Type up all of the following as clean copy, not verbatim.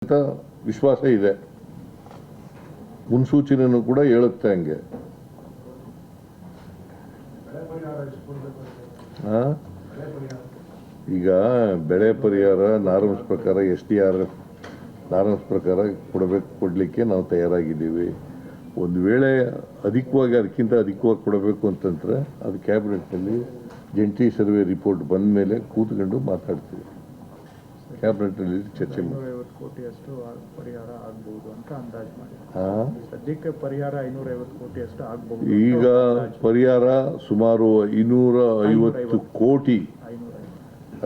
ಅಂತ ವಿಶ್ವಾಸ ಇದೆ. ಮುನ್ಸೂಚನೆಯನ್ನು ಕೂಡ ಹೇಳುತ್ತೆ ಹಂಗೆ. ಈಗ ಬೆಳೆ ಪರಿಹಾರ ನಾರ್ಮ್ಸ್ ಪ್ರಕಾರ SDRF ನಾರ್ಮ್ಸ್ ಪ್ರಕಾರ ಕೊಡಲಿಕ್ಕೆ ನಾವು ತಯಾರಾಗಿದ್ದೀವಿ. ಒಂದು ವೇಳೆ ಅಧಿಕವಾಗಿ ಅದಕ್ಕಿಂತ ಅಧಿಕವಾಗಿ ಕೊಡಬೇಕು ಅಂತಂದ್ರೆ ಅದು ಕ್ಯಾಬಿನೆಟ್ನಲ್ಲಿ ಜಂಟಿ ಸರ್ವೆ ರಿಪೋರ್ಟ್ ಬಂದ ಮೇಲೆ ಕೂತ್ಕೊಂಡು ಮಾತಾಡ್ತೀವಿ. ಕ್ಯಾಬಿನೆಟ್ನಲ್ಲಿ ಚರ್ಚೆ ಮಾಡಿ 550 ಕೋಟಿಯಷ್ಟು ಪರಿಹಾರ ಆಗಬಹುದು ಅಂತ ಅಂದಾಜು ಮಾಡಿ. ಸದ್ಯಕ್ಕೆ ಪರಿಹಾರ 550 ಕೋಟಿಯಷ್ಟು ಆಗಬಹುದು. ಈಗ ಪರಿಹಾರ ಸುಮಾರು 550 ಕೋಟಿ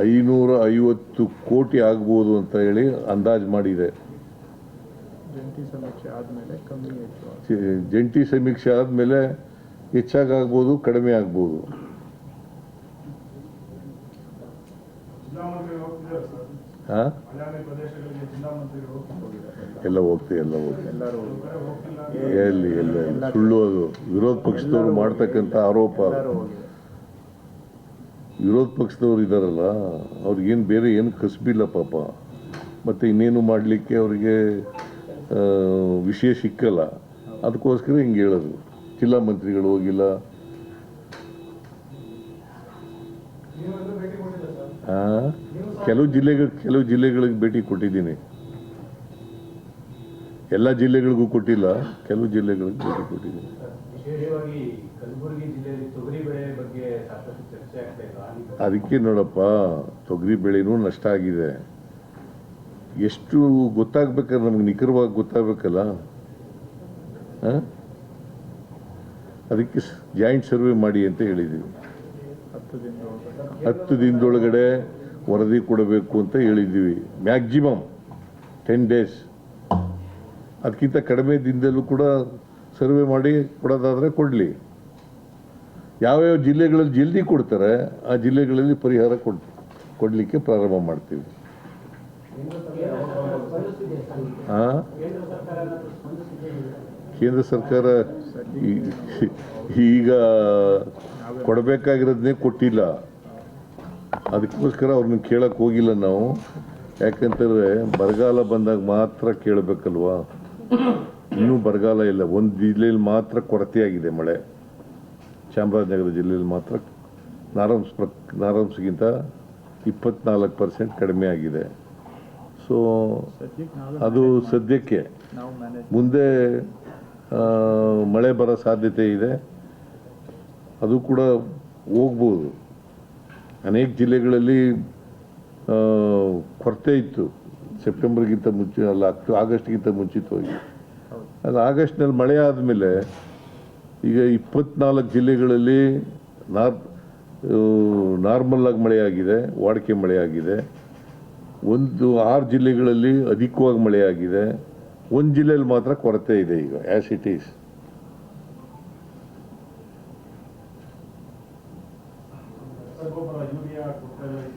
550 ಕೋಟಿ ಆಗ್ಬೋದು ಅಂತ ಹೇಳಿ ಅಂದಾಜು ಮಾಡಿದೆ. ಜಂಟಿ ಸಮೀಕ್ಷೆ ಆದಮೇಲೆ ಕಮ್ಮಿ ಹೆಚ್ಚು, ಜಂಟಿ ಸಮೀಕ್ಷೆ ಆದಮೇಲೆ ಹೆಚ್ಚಾಗ್ಬೋದು, ಕಡಿಮೆ ಆಗ್ಬೋದು. ಎಲ್ಲ ಹೋಗ್ತೀವಿ ಎಲ್ಲಿ ಸುಳ್ಳು. ಅದು ವಿರೋಧ ಪಕ್ಷದವರು ಮಾಡ್ತಕ್ಕಂಥ ಆರೋಪ. ವಿರೋಧ ಪಕ್ಷದವ್ರು ಇದ್ದಾರಲ್ಲ, ಅವ್ರಿಗೇನು ಬೇರೆ ಏನು ಕಸಬಿಲ್ಲ ಪಾಪ. ಮತ್ತು ಇನ್ನೇನು ಮಾಡಲಿಕ್ಕೆ ಅವರಿಗೆ ವಿಷಯ ಸಿಕ್ಕಲ್ಲ. ಅದಕ್ಕೋಸ್ಕರ ಹಿಂಗೆ ಹೇಳೋದು. ಜಿಲ್ಲಾ ಮಂತ್ರಿಗಳು ಹೋಗಿಲ್ಲ. ಕೆಲವು ಜಿಲ್ಲೆಗಳಿಗೆ ಭೇಟಿ ಕೊಟ್ಟಿದ್ದೀನಿ. ಎಲ್ಲ ಜಿಲ್ಲೆಗಳಿಗೂ ಕೊಟ್ಟಿಲ್ಲ, ಕೆಲವು ಜಿಲ್ಲೆಗಳಿಗೆ ಭೇಟಿ ಕೊಟ್ಟಿದ್ದೀನಿ. ಅದಕ್ಕೆ ನೋಡಪ್ಪ, ತೊಗರಿ ಬೆಳೆನೂ ನಷ್ಟ ಆಗಿದೆ. ಎಷ್ಟು ಗೊತ್ತಾಗ್ಬೇಕಾದ್ರೆ ನಮ್ಗೆ ನಿಖರವಾಗಿ ಗೊತ್ತಾಗಬೇಕಲ್ಲ. ಅದಕ್ಕೆ ಜಾಯಿಂಟ್ ಸರ್ವೆ ಮಾಡಿ ಅಂತ ಹೇಳಿದ್ದೀವಿ. 10 ದಿನದೊಳಗಡೆ ವರದಿ ಕೊಡಬೇಕು ಅಂತ ಹೇಳಿದ್ದೀವಿ. Maximum 10 days. ಅದಕ್ಕಿಂತ ಕಡಿಮೆ ದಿನದಲ್ಲೂ ಕೂಡ ಸರ್ವೆ ಮಾಡಿ ಕೊಡೋದಾದರೆ ಕೊಡಲಿ. ಯಾವ್ಯಾವ ಜಿಲ್ಲೆಗಳಲ್ಲಿ ಜಲ್ದಿ ಕೊಡ್ತಾರೆ ಆ ಜಿಲ್ಲೆಗಳಲ್ಲಿ ಪರಿಹಾರ ಕೊಡಲಿಕ್ಕೆ ಪ್ರಾರಂಭ ಮಾಡ್ತೀವಿ. ಕೇಂದ್ರ ಸರ್ಕಾರ ಈಗ ಕೊಡಬೇಕಾಗಿರೋದನ್ನೇ ಕೊಟ್ಟಿಲ್ಲ. ಅದಕ್ಕೋಸ್ಕರ ಅವ್ರನ್ನ ಕೇಳಕ್ಕೆ ಹೋಗಿಲ್ಲ ನಾವು. ಯಾಕಂತಂದರೆ ಬರಗಾಲ ಬಂದಾಗ ಮಾತ್ರ ಕೇಳಬೇಕಲ್ವಾ. ಇನ್ನೂ ಬರಗಾಲ ಇಲ್ಲ. ಒಂದು ಜಿಲ್ಲೆಯಲ್ಲಿ ಮಾತ್ರ ಕೊರತೆಯಾಗಿದೆ ಮಳೆ. ಚಾಮರಾಜನಗರ ಜಿಲ್ಲೆಯಲ್ಲಿ ಮಾತ್ರ ನಾರ್ಮ್ಸ್ಗಿಂತ 24% ಕಡಿಮೆ ಆಗಿದೆ. ಸೊ ಅದು ಸದ್ಯಕ್ಕೆ. ಮುಂದೆ ಮಳೆ ಬರೋ ಸಾಧ್ಯತೆ ಇದೆ. ಅದು ಕೂಡ ಹೋಗ್ಬೋದು. ಅನೇಕ ಜಿಲ್ಲೆಗಳಲ್ಲಿ ಕೊರತೆ ಇತ್ತು ಸೆಪ್ಟೆಂಬರ್ಗಿಂತ ಮುಂಚೆ, ಅಲ್ಲ ಆಗಸ್ಟ್ಗಿಂತ ಮುಂಚಿತವಾಗಿ. ಅದು ಆಗಸ್ಟ್ನಲ್ಲಿ ಮಳೆ ಆದಮೇಲೆ ಈಗ 24 ಜಿಲ್ಲೆಗಳಲ್ಲಿ ನಾರ್ಮಲ್ ಆಗಿ ಮಳೆಯಾಗಿದೆ, ವಾಡಿಕೆ ಮಳೆಯಾಗಿದೆ. 6 ಜಿಲ್ಲೆಗಳಲ್ಲಿ ಅಧಿಕವಾಗಿ ಮಳೆಯಾಗಿದೆ. ಒಂದು ಜಿಲ್ಲೆಯಲ್ಲಿ ಮಾತ್ರ ಕೊರತೆ ಇದೆ ಈಗ, ಆ್ಯಸ್ ಇಟ್ ಈಸ್.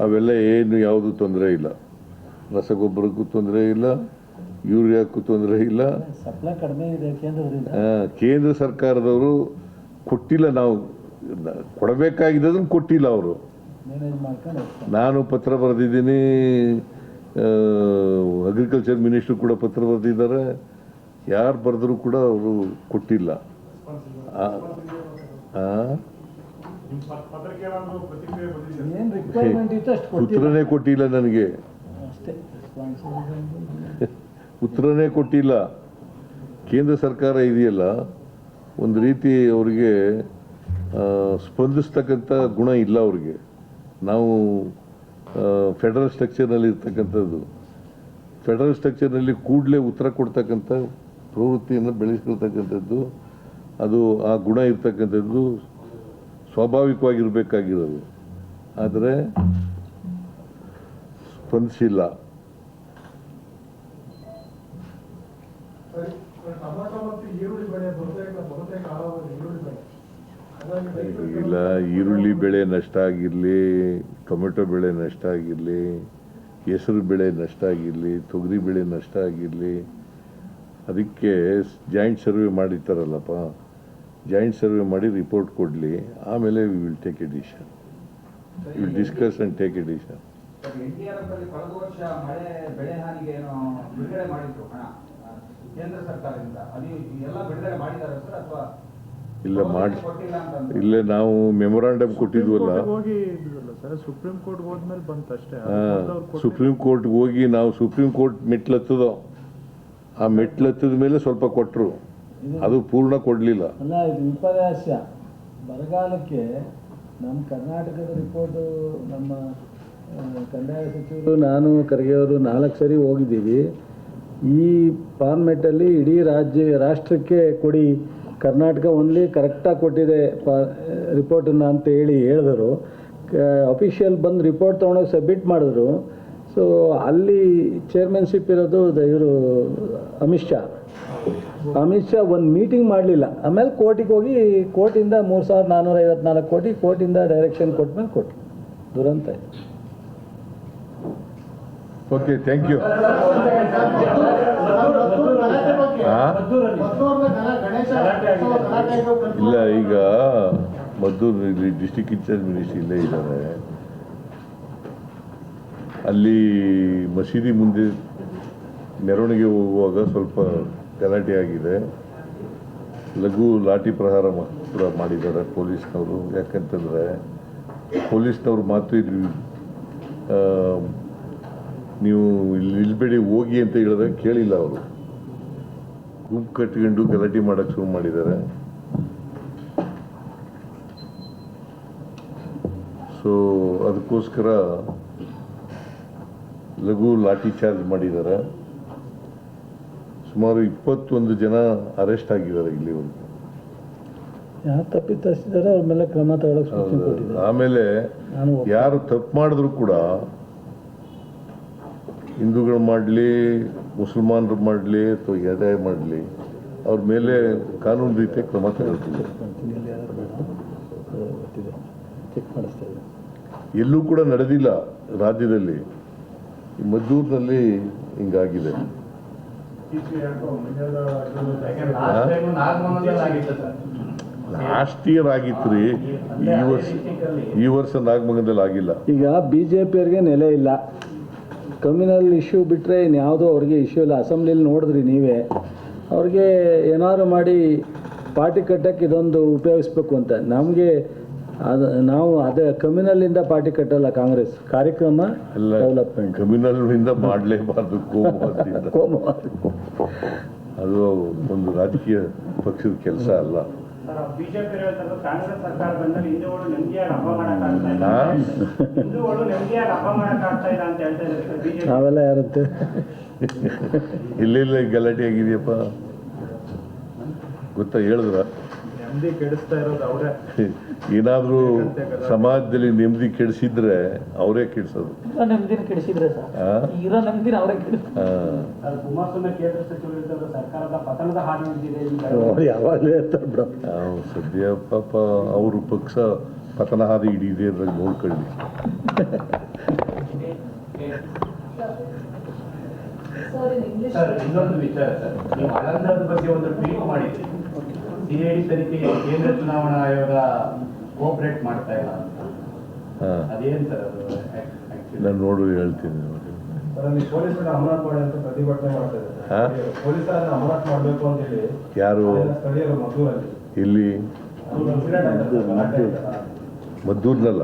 ಅವೆಲ್ಲ ಏನು ಯಾವುದು ತೊಂದರೆ ಇಲ್ಲ. ರಸಗೊಬ್ಬರಕ್ಕೂ ತೊಂದರೆ ಇಲ್ಲ, ಯೂರಿಯಾಕ್ಕೂ ತೊಂದರೆ ಇಲ್ಲ. ಕೇಂದ್ರ ಸರ್ಕಾರದವರು ಕೊಟ್ಟಿಲ್ಲ. ನಾವು ಕೊಡಬೇಕಾಗಿದ್ದದನ್ನು ಕೊಟ್ಟಿಲ್ಲ ಅವರು. ನಾನು ಪತ್ರ ಬರೆದಿದ್ದೀನಿ, ಅಗ್ರಿಕಲ್ಚರ್ ಮಿನಿಸ್ಟ್ರು ಕೂಡ ಪತ್ರ ಬರೆದಿದ್ದಾರೆ. ಯಾರು ಬರೆದರೂ ಕೂಡ ಅವರು ಕೊಟ್ಟಿಲ್ಲ. ಉತ್ತರನೇ ಕೊಟ್ಟಿಲ್ಲ ನನಗೆ. ಉತ್ತರನೇ ಕೊಟ್ಟಿಲ್ಲ. ಕೇಂದ್ರ ಸರ್ಕಾರ ಇದೆಯಲ್ಲ, ಒಂದು ರೀತಿ ಅವರಿಗೆ ಸ್ಪಂದಿಸ್ತಕ್ಕಂಥ ಗುಣ ಇಲ್ಲ ಅವ್ರಿಗೆ. ನಾವು ಫೆಡರಲ್ ಸ್ಟ್ರಕ್ಚರ್ನಲ್ಲಿ ಇರ್ತಕ್ಕಂಥದ್ದು. ಫೆಡರಲ್ ಸ್ಟ್ರಕ್ಚರ್ನಲ್ಲಿ ಕೂಡಲೇ ಉತ್ತರ ಕೊಡ್ತಕ್ಕಂಥ ಪ್ರವೃತ್ತಿಯನ್ನು ಬೆಳೆಸ್ಕೊಳ್ತಕ್ಕಂಥದ್ದು, ಅದು ಆ ಗುಣ ಇರ್ತಕ್ಕಂಥದ್ದು ಸ್ವಾಭಾವಿಕವಾಗಿರಬೇಕಾಗಿರೋದು. ಆದರೆ ಸ್ಪಂದಿಸಿಲ್ಲ. ಇಲ್ಲ, ಈರುಳ್ಳಿ ಬೆಳೆ ನಷ್ಟ ಆಗಿರಲಿ, ಟೊಮೆಟೊ ಬೆಳೆ ನಷ್ಟ ಆಗಿರಲಿ, ಹೆಸರು ಬೆಳೆ ನಷ್ಟ ಆಗಿರಲಿ, ತೊಗರಿ ಬೆಳೆ ನಷ್ಟ ಆಗಿರಲಿ, ಅದಕ್ಕೆ ಜಾಯಿಂಟ್ ಸರ್ವೆ ಮಾಡಿರ್ತಾರಲ್ಲಪ್ಪ, ಜಾಯಿಂಟ್ ಸರ್ವೆ ಮಾಡಿ ರಿಪೋರ್ಟ್ ಕೊಡಲಿ. ಆಮೇಲೆ we will take A decision. Will discuss and take A decision. NDRF ಅಲ್ಲಿ ಕಳೆದ ವರ್ಷ ಮಳೆ ಬೆಳೆ ಹಾನಿಗೆ ಏನೋ ಬಿಡುಗಡೆ ಮಾಡಿದ್ರು ಹಣ ಕೇಂದ್ರ ಸರ್ಕಾರದಿಂದ, ಅದು ಎಲ್ಲ ಬಿಡುಗಡೆ ಮಾಡಿದ್ದಾರೆ ಸರ್ ಅಥವಾ ಇಲ್ಲ ಮಾಡಿ ಕೊಟ್ಟಿಲ್ಲ ಅಂತ? ಇಲ್ಲೇ ನಾವು ಮೆಮೊರಾಂಡಮ್ ಕೊಟ್ಟಿದ್ವಲ್ಲ, ಹೋಗಿ ಇದ್ವಲ್ಲ ಸರ್, ಸುಪ್ರೀಂ ಕೋರ್ಟ್ ಹೋದ್ಮೇಲೆ ಬಂತು ಅಷ್ಟೇ. ಸುಪ್ರೀಂ ಕೋರ್ಟ್ಗೆ ಹೋಗಿ ನಾವು ಸುಪ್ರೀಂ ಕೋರ್ಟ್ ಮೆಟ್ಲತ್ತದೋ, ಆ ಮೆಟ್ಲತ್ತದ ಮೇಲೆ ಸ್ವಲ್ಪ ಕೊಟ್ಟರು, ಅದು ಪೂರ್ಣ ಕೊಡಲಿಲ್ಲ. ಅಲ್ಲ, ಇದು ವಿಪರ್ಯಾಸ. ಬರಗಾಲಕ್ಕೆ ನಮ್ಮ ಕರ್ನಾಟಕದ ರಿಪೋರ್ಟು ನಮ್ಮ ಕಂದಾಯ ಸಚಿವರು ನಾನು ಖರ್ಗೆಯವರು 4 ಸರಿ ಹೋಗಿದ್ದೀವಿ. ಈ ಫಾರ್ಮೆಟಲ್ಲಿ ಇಡೀ ರಾಷ್ಟ್ರಕ್ಕೆ ಕೊಡಿ, ಕರ್ನಾಟಕ ಓನ್ಲಿ ಕರೆಕ್ಟಾಗಿ ಕೊಟ್ಟಿದೆ ರಿಪೋರ್ಟನ್ನು ಅಂತ ಹೇಳಿದರು. ಅಫಿಷಿಯಲ್ ಬಂದು ರಿಪೋರ್ಟ್ ತೊಗೊಂಡೋಗಿ ಸಬ್ಮಿಟ್ ಮಾಡಿದ್ರು. ಸೊ ಅಲ್ಲಿ ಚೇರ್ಮನ್ಶಿಪ್ ಇರೋದು ಇವರು ಅಮಿತ್ ಶಾ ಒಂದು ಮೀಟಿಂಗ್ ಮಾಡಲಿಲ್ಲ. ಆಮೇಲೆ ಕೋರ್ಟಿಗೆ ಹೋಗಿ ಕೋರ್ಟಿಂದ 3,454 ಕೋಟಿ ಕೋರ್ಟಿಂದ ಡೈರೆಕ್ಷನ್ ಕೊಟ್ಮೇಲೆ ಕೊಟ್ಟರು. ದುರಂತ. Okay, thank you. ಇಲ್ಲ, ಈಗ ಮದ್ದೂರು ಇಲ್ಲಿ ಡಿಸ್ಟಿಕ್ ಇನ್ಚಾರ್ಜ್ ಮಿನಿಸ್ಟರ್ ಇಲ್ಲೇ ಇದ್ದಾರೆ. ಅಲ್ಲಿ ಮಸೀದಿ ಮುಂದೆ ಮೆರವಣಿಗೆ ಹೋಗುವಾಗ ಸ್ವಲ್ಪ ಗಲಾಟೆ ಆಗಿದೆ. ಲಘು ಲಾಠಿ ಪ್ರಹಾರ ಕೂಡ ಮಾಡಿದ್ದಾರೆ ಪೊಲೀಸ್ನವರು. ಯಾಕಂತಂದರೆ ಪೊಲೀಸ್ನವ್ರು ಮಾತು ಇದ್ರಿ, ನೀವು ಇಲ್ಲಿ ನಿಲ್ಬೇಡಿ ಹೋಗಿ ಅಂತ ಹೇಳಿದಾಗ ಕೇಳಿಲ್ಲ. ಅವರು ಗುಂಪು ಕಟ್ಕೊಂಡು ಗಲಾಟೆ ಮಾಡೋಕ್ಕೆ ಶುರು ಮಾಡಿದ್ದಾರೆ. ಸೊ ಅದಕ್ಕೋಸ್ಕರ ಲಘು ಲಾಠಿ ಚಾರ್ಜ್ ಮಾಡಿದ್ದಾರೆ. ಸುಮಾರು 21 ಜನ ಅರೆಸ್ಟ್ ಆಗಿದ್ದಾರೆ ಇಲ್ಲಿವರೆಗೂ. ಯಾರು ತಪ್ಪಿತಸ್ಥಿದ್ದಾರೆ ಅವ್ರ ಮೇಲೆ ಕ್ರಮ ತಗೊಳ್ಳೋಕೆ ಸೂಚನೆ ಕೊಟ್ಟಿದ್ದಾರೆ. ಆಮೇಲೆ ಯಾರು ತಪ್ಪು ಮಾಡಿದ್ರು ಕೂಡ, ಹಿಂದೂಗಳು ಮಾಡಲಿ, ಮುಸಲ್ಮಾನರು ಮಾಡಲಿ ಅಥವಾ ಯಾರೇ ಮಾಡಲಿ, ಅವ್ರ ಮೇಲೆ ಕಾನೂನು ರೀತಿಯ ಕ್ರಮ ತಗೊಳ್ತೀವಿ. ಚೆಕ್ ಮಾಡಿಸ್ತಾ ಇದ್ದಾರೆ. ಎಲ್ಲೂ ಕೂಡ ನಡೆದಿಲ್ಲ ರಾಜ್ಯದಲ್ಲಿ. ಈ ಮದ್ದೂರಿನಲ್ಲಿ ಹಿಂಗಾಗಿದೆ. ಲಾಸ್ಟ್ ಇಯರ್ ಆಗಿತ್ತು ರೀ, ಈ ವರ್ಷ ನಾಗಮಂಗಲದಲ್ಲಿ ಆಗಿಲ್ಲ. ಈಗ BJP-ಅವ್ರಿಗೆ ನೆಲೆ ಇಲ್ಲ. ಕಮ್ಯುನಲ್ ಇಶ್ಯೂ ಬಿಟ್ಟರೆ ಇನ್ಯಾವುದೋ ಅವ್ರಿಗೆ ಇಶ್ಯೂ ಇಲ್ಲ. ಅಸೆಂಬ್ಲಿಲಿ ನೋಡಿದ್ರಿ ನೀವೇ, ಅವ್ರಿಗೆ ಏನಾದ್ರು ಮಾಡಿ ಪಾರ್ಟಿ ಕಟ್ಟಕ್ಕೆ ಇದೊಂದು ಉಪಯೋಗಿಸ್ಬೇಕು ಅಂತ. ನಮಗೆ ನಾವು ಅದೇ ಕಮ್ಯುನಲ್ಲಿಂದ ಪಾರ್ಟಿ ಕಟ್ಟಲ್ಲ. ಕಾಂಗ್ರೆಸ್ ಕಾರ್ಯಕ್ರಮ ಡೆವಲಪ್ಮೆಂಟ್ ಕಮ್ಯುನಲ್ನಿಂದ ಮಾಡಲೇಬಾರ್ದು. ಕೋಮುವಾದ ಅದು ಒಂದು ರಾಜಕೀಯ ಪಕ್ಷದ ಕೆಲಸ ಅಲ್ಲ. ನಾವೆಲ್ಲ ಯಾರಂತೆ ಇಲ್ಲೆಲ್ಲ ಗಲಾಟೆ ಆಗಿದೆಯಪ್ಪ ಗೊತ್ತಾ? ಹೇಳಿದ್ರ ನೆಮ್ಮದಿ ಕೆಡಿಸ್ತಾ ಇರೋದು ಅವರೇ. ಏನಾದ್ರೂ ಸಮಾಜದಲ್ಲಿ ನೆಮ್ಮದಿ ಕೆಡಿಸಿದ್ರೆ ಅವರೇ ಕೆಡಿಸೋದು. ನೆಮ್ಮದಿನ ಕೆಡಿಸಿದ್ರೆ ಇರೋ ನೆಮ್ಮದಿನ ಅವರೇ ಕೆಡಿಸ್ತಾರೆ. ಕುಮಾರಸ್ವಾಮಿ ಕೇಂದ್ರ ಸಚಿವರಿದ್ದಾಗ ಸರ್ಕಾರದ ಪತನದ ಹಾದಿ ಇದೆ. ಯಾವಾಗಲೂ ಹೇಳ್ತಾರೆ ಬಿಡ. ಸದ್ಯ ಪಾಪ ಅವರು ಪಕ್ಷ ಪತನ ಹಾದಿ ಹಿಡಿದೆ ಅದ್ರಾಗ ನೋಡ್ಕೊಳ್ಳಿ. ಸರ್, ಇನ್ನೊಂದು ವಿಚಾರ ಸರ್, ನೀವು ಆನಂದದ ಬಗ್ಗೆ ಒಂದು ಟ್ವೀಟ್ ಮಾಡಿದ್ರಿ. CID ತನಿಖೆಗೆ ಕೇಂದ್ರ ಚುನಾವಣಾ ಆಯೋಗ ಕೋಆಪರೇಟ್ ಮಾಡ್ತಾ ಇಲ್ಲ ಅಂತ. ಅದೇನು ಸರ್ ಅದು? ನಾನು ನೋಡಿ ಹೇಳ್ತೀನಿ. ಪೊಲೀಸರನ್ನ ಅಮಾನತು ಮಾಡಿ ಅಂತ ಪ್ರತಿಭಟನೆ ಮಾಡ್ತಾ ಇದ್ದಾರೆ. ಪೊಲೀಸರನ್ನ ಅಮಾನತು ಮಾಡಬೇಕು ಅಂತ ಹೇಳಿ ಯಾರು? ಸ್ಥಳೀಯರು ಮದ್ದೂರಲ್ಲಿ. ಇಲ್ಲಿ ಮದ್ದೂರ್ನಲ್ಲ.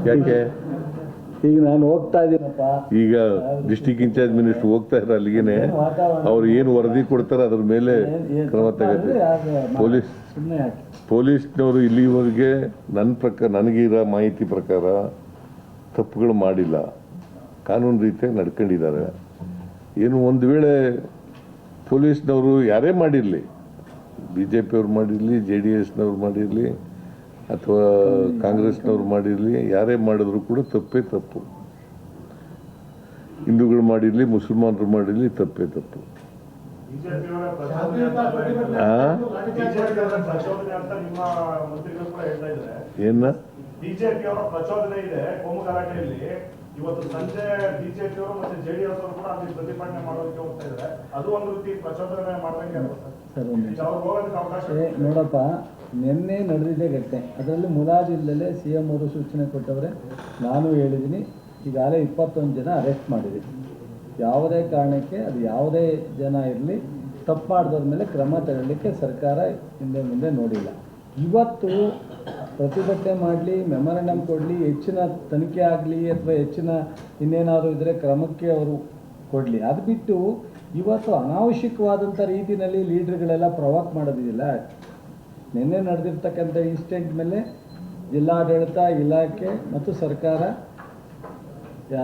ಯಾಕೆ? ಈಗ ನಾನು ಹೋಗ್ತಾ ಇದ್ದೀನಪ್ಪ. ಈಗ ಡಿಸ್ಟಿಕ್ ಇನ್ಚಾರ್ಜ್ ಮಿನಿಸ್ಟರ್ ಹೋಗ್ತಾ ಇದ್ದಾರೆ ಅಲ್ಲಿಗೇನೆ. ಅವ್ರು ಏನು ವರದಿ ಕೊಡ್ತಾರೆ ಅದ್ರ ಮೇಲೆ ಕ್ರಮ ತಗತ್ತೆ. ಪೊಲೀಸ್ನವರು ಇಲ್ಲಿವರೆಗೆ ನನಗಿರೋ ಮಾಹಿತಿ ಪ್ರಕಾರ ತಪ್ಪುಗಳು ಮಾಡಿಲ್ಲ, ಕಾನೂನು ರೀತಿಯಾಗಿ ನಡ್ಕೊಂಡಿದ್ದಾರೆ. ಏನು ಒಂದು ವೇಳೆ ಪೊಲೀಸ್ನವರು ಯಾರೇ ಮಾಡಿರಲಿ, BJP ಅವ್ರು ಮಾಡಿರಲಿ, JDSನವ್ರು ಮಾಡಿರಲಿ ಅಥವಾ ಕಾಂಗ್ರೆಸ್ನವ್ರು ಮಾಡಿರಲಿ, ಯಾರೇ ಮಾಡಿದ್ರು ಕೂಡ ತಪ್ಪೇ ತಪ್ಪು. ಹಿಂದೂಗಳು ಮಾಡಿರಲಿ, ಮುಸಲ್ಮಾನರು ಮಾಡಿರಲಿ, ತಪ್ಪೇ ತಪ್ಪು. ಏನ ಬಿಜೆಪಿ ಅವರ ಪ್ರಚೋದನೆ ಇದೆ ಕೋಮು ಗಲಾಟೆಯಲ್ಲಿ. ಇವತ್ತು ಸಂಜೆ ಬಿಜೆಪಿ ಅವರು ಮತ್ತೆ JDS ಅವರು ಕೂಡ ಅಲ್ಲಿ ಪ್ರತಿಭಟನೆ ಮಾಡೋದಕ್ಕೆ ಹೋಗ್ತಾ ಇದ್ದಾರೆ. ಅದು ಒಂದು ರೀತಿ ಪ್ರಚೋದನೆ ಮಾಡ್ದಂಗೆ ನೋಡಪ್ಪ, ನಿನ್ನೆ ನಡೆದಿದೆ ಘಟನೆ. ಅದರಲ್ಲಿ ಮುಲಾಜಿಲ್ಲದೆ CM ಅವರು ಸೂಚನೆ ಕೊಟ್ಟವ್ರೆ. ನಾನು ಹೇಳಿದ್ದೀನಿ, ಈಗಾಗಲೇ 21 ಜನ ಅರೆಸ್ಟ್ ಮಾಡಿದೆ. ಯಾವುದೇ ಕಾರಣಕ್ಕೆ ಅದು ಯಾವುದೇ ಜನ ಇರಲಿ ತಪ್ಪು ಮಾಡಿದವ್ರ ಮೇಲೆ ಕ್ರಮ ತಗೊಳ್ಳಿಕ್ಕೆ ಸರ್ಕಾರ ಹಿಂದೆ ಮುಂದೆ ನೋಡಿಲ್ಲ. ಇವತ್ತು ಪ್ರತಿಭಟನೆ ಮಾಡಲಿ, ಮೆಮೊರಂಡಮ್ ಕೊಡಲಿ, ಹೆಚ್ಚಿನ ತನಿಖೆ ಆಗಲಿ ಅಥವಾ ಹೆಚ್ಚಿನ ಇನ್ನೇನಾದರೂ ಇದ್ದರೆ ಕ್ರಮಕ್ಕೆ ಅವರು ಕೊಡಲಿ. ಅದು ಬಿಟ್ಟು ಇವತ್ತು ಅನಾವಶ್ಯಕವಾದಂಥ ರೀತಿಯಲ್ಲಿ ಲೀಡ್ರ್ಗಳೆಲ್ಲ ಪ್ರವಾಕ್ ಮಾಡೋದಿಲ್ಲ. ನಿನ್ನೆ ನಡೆದಿರ್ತಕ್ಕಂಥ ಇನ್ಸಿಡೆಂಟ್ ಮೇಲೆ ಜಿಲ್ಲಾಡಳಿತ, ಇಲಾಖೆ ಮತ್ತು ಸರ್ಕಾರ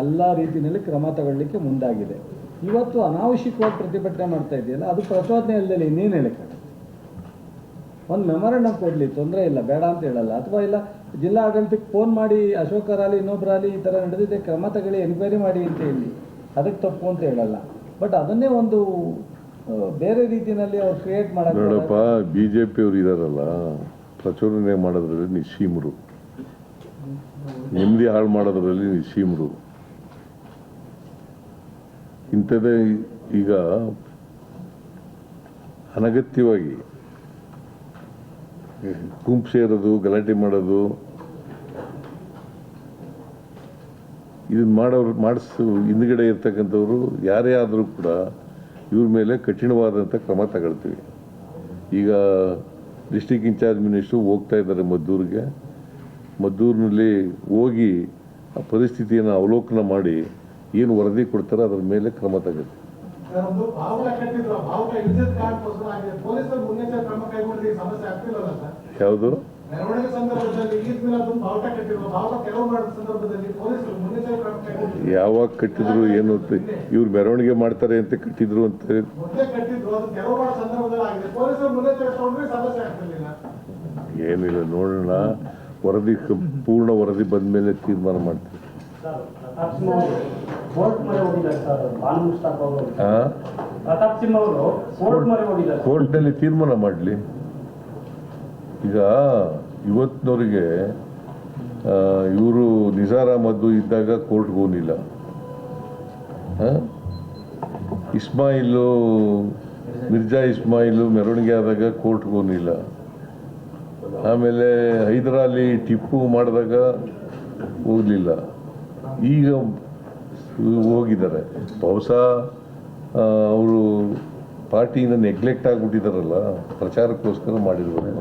ಎಲ್ಲ ರೀತಿಯಲ್ಲಿ ಕ್ರಮ ತಗೊಳ್ಳಿಕ್ಕೆ ಮುಂದಾಗಿದೆ. ಇವತ್ತು ಅನಾವಶ್ಯಕವಾಗಿ ಪ್ರತಿಭಟನೆ ಮಾಡ್ತಾ ಇದೆಯಲ್ಲ, ಅದು ಪ್ರಚೋದನೆ ಇಲ್ಲದೆ ಇನ್ನೇನು ಹೇಳಕ್ಕೆ ಒಂದು ಮೆಮೊರಂಡಮ್ ಕೊಡಲಿ, ತೊಂದರೆ ಇಲ್ಲ, ಬೇಡ ಅಂತ ಹೇಳಲ್ಲ. ಅಥವಾ ಇಲ್ಲ ಜಿಲ್ಲಾಡಳಿತಕ್ಕೆ ಫೋನ್ ಮಾಡಿ ಅಶೋಕರಾಗಲಿ ಇನ್ನೊಬ್ಬರಾಗಲಿ ಈ ಥರ ನಡೆದಿದೆ, ಕ್ರಮ ತಗೊಳ್ಳಿ, ಎನ್ಕ್ವೈರಿ ಮಾಡಿ ಅಂತ ಹೇಳಿ, ಅದಕ್ಕೆ ತಪ್ಪು ಅಂತ ಹೇಳಲ್ಲ. ಬಟ್ ಅದನ್ನೇ ಒಂದು ಬೇರೆ ರೀತಿಯಲ್ಲಿ ಅವ್ರು ಕ್ರಿಯೇಟ್ ಮಾಡೋದು. ನೋಡಪ್ಪ, BJP ಅವರು ಇದಾರಲ್ಲ, ಪ್ರಚೋದನೆ ಮಾಡೋದ್ರಲ್ಲಿ ನಿಸ್ಸೀಮರು, ನೆಮ್ಮದಿ ಹಾಳು ಮಾಡೋದ್ರಲ್ಲಿ ನಿಸ್ಸೀಮರು. ಇಂಥದ್ದೇ ಈಗ ಅನಗತ್ಯವಾಗಿ ಗುಂಪು ಸೇರೋದು, ಗಲಾಟೆ ಮಾಡೋದು, ಇದನ್ನ ಮಾಡಿಸು ಹಿಂದ್ಗಡೆ ಇರ್ತಕ್ಕಂಥವ್ರು ಯಾರೇ ಆದರೂ ಕೂಡ ಇವ್ರ ಮೇಲೆ ಕಠಿಣವಾದಂಥ ಕ್ರಮ ತಗೊಳ್ತೀವಿ. ಈಗ ಡಿಸ್ಟಿಕ್ ಇನ್ಚಾರ್ಜ್ ಮಿನಿಸ್ಟ್ರು ಹೋಗ್ತಾ ಇದ್ದಾರೆ ಮದ್ದೂರಿಗೆ. ಮದ್ದೂರಿನಲ್ಲಿ ಹೋಗಿ ಆ ಪರಿಸ್ಥಿತಿಯನ್ನು ಅವಲೋಕನ ಮಾಡಿ ಏನು ವರದಿ ಕೊಡ್ತಾರೆ ಅದರ ಮೇಲೆ ಕ್ರಮ ತಗೊಳ್ತೀವಿ. ಯಾವುದು ಮೆರವಣಿಗೆ ಸಂದರ್ಭದಲ್ಲಿ ಈದ್ ಮಿಲಾದ್ ಬಾವುಟ ಕಟ್ಟಿರುವ ಬಾವುಟ ತೆರವು ಮಾಡಿದ ಸಂದರ್ಭದಲ್ಲಿ ಪೊಲೀಸರು ಮುನ್ನೆಚ್ಚರಿಕೆ ಕ್ರಮ ಕೈಗೊಂಡಿದ್ದಾರೆ. ಯಾವಾಗ ಕಟ್ಟಿದ್ರು ಏನು ಇವ್ರು ಮೆರವಣಿಗೆ ಮಾಡ್ತಾರೆ ಅಂತ ಕಟ್ಟಿದ್ರು ಅಂತ ಮೊದಲೇ ಕಟ್ಟಿದ್ರು, ಅದು ತೆರವು ಮಾಡೋ ಸಂದರ್ಭದಲ್ಲಿ ಆಗಿದೆ. ಪೊಲೀಸರು ಮುನ್ನೆಚ್ಚರಿಕೆ ತಗೊಂಡ್ರೆ ಸಮಸ್ಯೆ ಆಗ್ತಿರ್ಲಿಲ್ಲ. ಏನಿಲ್ಲ, ನೋಡೋಣ. ವರದಿ ಪೂರ್ಣ ವರದಿ ಬಂದ ಮೇಲೆ ತೀರ್ಮಾನ ಮಾಡ್ತೀವಿ. ಕೋರ್ಟ್ ಮೊರೆ ಹೋಗಿದ್ದಾರೆ ಸರ್, ಬಾನು ಮುಷ್ತಾಕ್ ಅವರು. ಪ್ರತಾಪ್ ಸಿಂಹ ಅವರು ಕೋರ್ಟ್ ಮೊರೆ ಹೋಗಿದ್ದಾರೆ. ಕೋರ್ಟ್ನಲ್ಲಿ ತೀರ್ಮಾನ ಮಾಡಲಿ. ಈಗ ಇವತ್ತಿನವರಿಗೆ ಇವರು ನಿಸಾರ್ ಅಹಮದ್ ಇದ್ದಾಗ ಕೋರ್ಟ್ಗೆ ಹೋಗಿಲ್ಲ. ಇಸ್ಮಾಯಿಲು, ಮಿರ್ಜಾ ಇಸ್ಮಾಯಿಲು ಮೆರವಣಿಗೆ ಆದಾಗ ಕೋರ್ಟ್ಗೆ ಹೋಗಿಲ್ಲ. ಆಮೇಲೆ ಹೈದರಾಲಿ ಟಿಪ್ಪು ಮಾಡಿದಾಗ ಹೋಗಲಿಲ್ಲ. ಈಗ ಹೋಗಿದ್ದಾರೆ. ಬಹುಶಃ ಅವರು ಪಾರ್ಟಿಯಿಂದ ನೆಗ್ಲೆಕ್ಟ್ ಆಗಿಬಿಟ್ಟಿದ್ದಾರಲ್ಲ, ಪ್ರಚಾರಕ್ಕೋಸ್ಕರ ಮಾಡಿರ್ಬೋದು.